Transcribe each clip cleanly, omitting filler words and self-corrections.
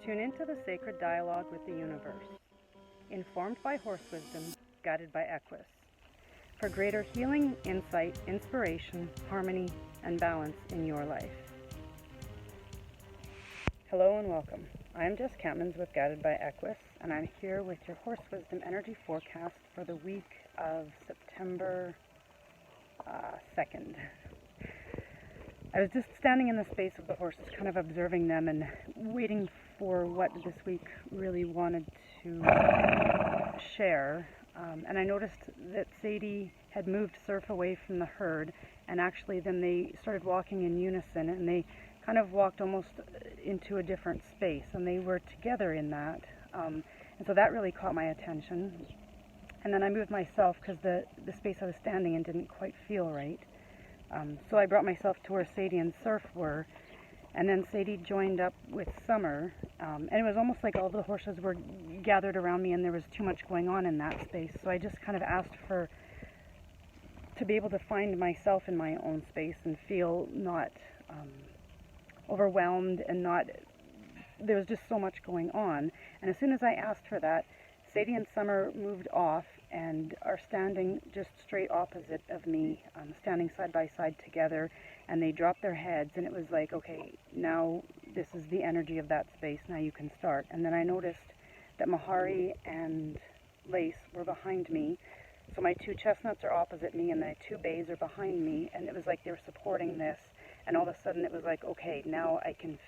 Tune into the sacred dialogue with the universe, informed by HorseWisdom, guided by Equus, for greater healing, insight, inspiration, harmony, and balance in your life. Hello and welcome. I'm Jess Cammons with Guided by Equus, and I'm here with your HorseWisdom energy forecast for the week of September 2nd. I was just standing in the space of the horses, kind of observing them and waiting for what this week really wanted to share. And I noticed that Sadie had moved Surf away from the herd, and actually then they started walking in unison, and they kind of walked almost into a different space, and they were together in that. And so that really caught my attention. And then I moved myself because the space I was standing in didn't quite feel right. So I brought myself to where Sadie and Surf were, and then Sadie joined up with Summer, and it was almost like all the horses were gathered around me and there was too much going on in that space. So I just kind of asked to be able to find myself in my own space and feel not overwhelmed and there was just so much going on. And as soon as I asked for that, Sadie and Summer moved off and are standing just straight opposite of me, standing side by side together, and they dropped their heads, and it was like, okay, now this is the energy of that space, now you can start. And then I noticed that Mahari and Lace were behind me, so my two chestnuts are opposite me and the two bays are behind me, and it was like they were supporting this, and all of a sudden it was like, okay, now I can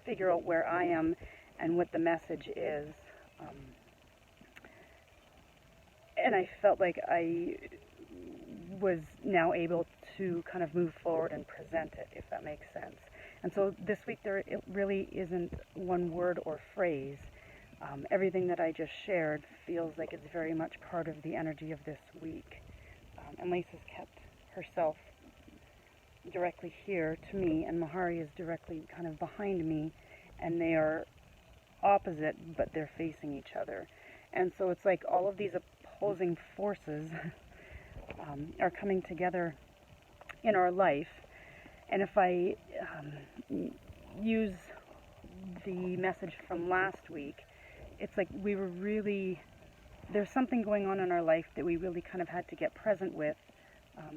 figure out where I am and what the message is. And I felt like I was now able to kind of move forward and present it, if that makes sense. And so this week it really isn't one word or phrase. Everything that I just shared feels like it's very much part of the energy of this week. And Lace has kept herself directly here to me, and Mahari is directly kind of behind me, and they are opposite, but they're facing each other. And so it's like all of these opposing forces are coming together in our life. And if I use the message from last week, it's like there's something going on in our life that we really kind of had to get present with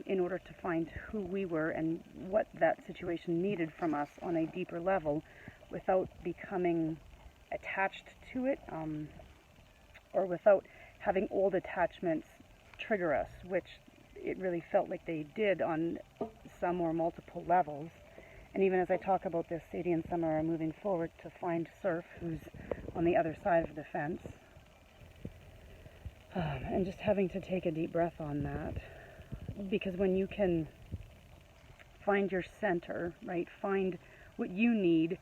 in order to find who we were and what that situation needed from us on a deeper level without becoming attached to it, or without having old attachments trigger us, which it really felt like they did on some or multiple levels. And even as I talk about this, Sadie and Summer are moving forward to find Surf, who's on the other side of the fence. And just having to take a deep breath on that. Because when you can find your center, right, find what you need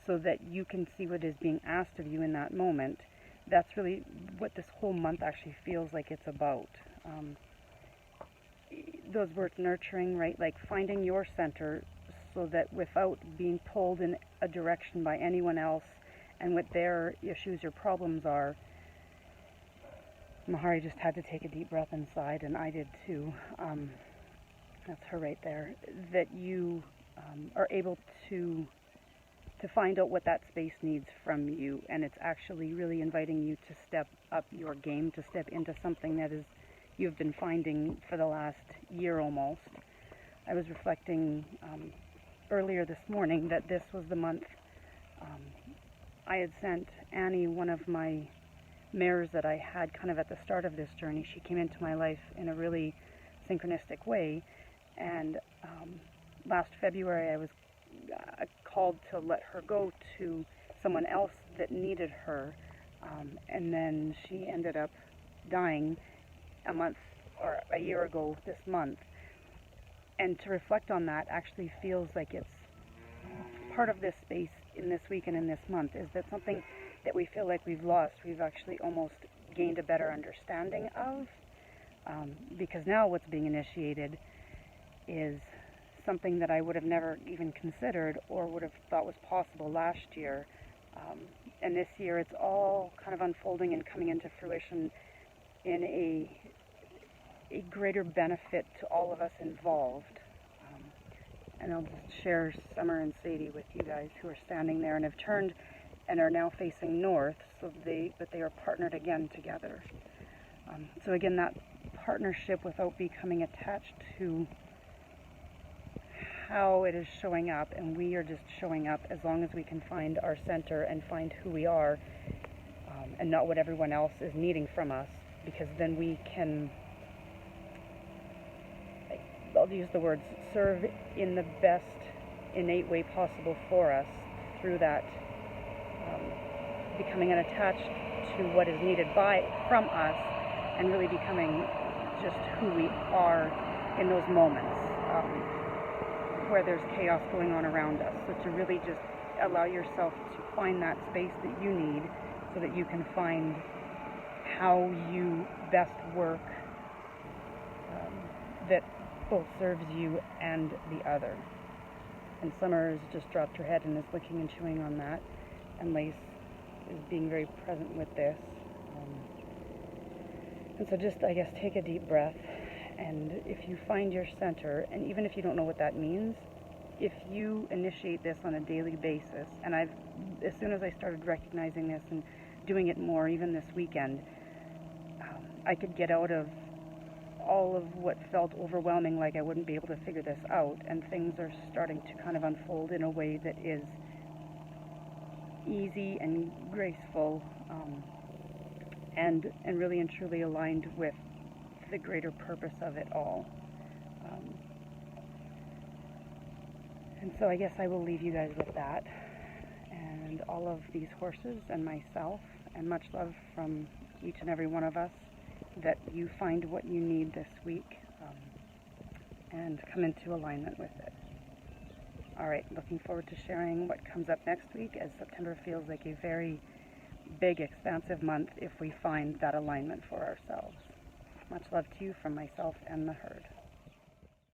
so that you can see what is being asked of you in that moment, that's really what this whole month actually feels like it's about. Those words, nurturing, right, like finding your center so that without being pulled in a direction by anyone else and what their issues or problems are. Mahari just had to take a deep breath inside, and I did too. That's her right there. That you are able to find out what that space needs from you, and it's actually really inviting you to step up your game, to step into something that you've been finding for the last year almost. I was reflecting earlier this morning that this was the month I had sent Annie, one of my mares that I had kind of at the start of this journey. She came into my life in a really synchronistic way, and last February I was called to let her go to someone else that needed her, and then she ended up dying a month or a year ago this month. And to reflect on that actually feels like it's part of this space in this week and in this month, is that something that we feel like we've lost, we've actually almost gained a better understanding of, because now what's being initiated is something that I would have never even considered or would have thought was possible last year. And this year it's all kind of unfolding and coming into fruition in a greater benefit to all of us involved. And I'll just share Summer and Sadie with you guys who are standing there and have turned and are now facing north, so but they are partnered again together. So again, that partnership without becoming attached to how it is showing up, and we are just showing up as long as we can find our center and find who we are, and not what everyone else is needing from us, because then we can, I'll use the words, serve in the best innate way possible for us through that becoming unattached to what is needed from us, and really becoming just who we are in those moments where there's chaos going on around us. So to really just allow yourself to find that space that you need so that you can find how you best work that both serves you and the other. And Summer has just dropped her head and is licking and chewing on that, and Lace is being very present with this. And so just, I guess, take a deep breath, and if you find your center, and even if you don't know what that means, if you initiate this on a daily basis, and as soon as I started recognizing this and doing it more, even this weekend, I could get out of all of what felt overwhelming, like I wouldn't be able to figure this out, and things are starting to kind of unfold in a way that is easy and graceful, and really and truly aligned with the greater purpose of it all. And so I guess I will leave you guys with that, and all of these horses and myself, and much love from each and every one of us, that you find what you need this week and come into alignment with it. All right, looking forward to sharing what comes up next week, as September feels like a very big, expansive month if we find that alignment for ourselves. Much love to you from myself and the herd.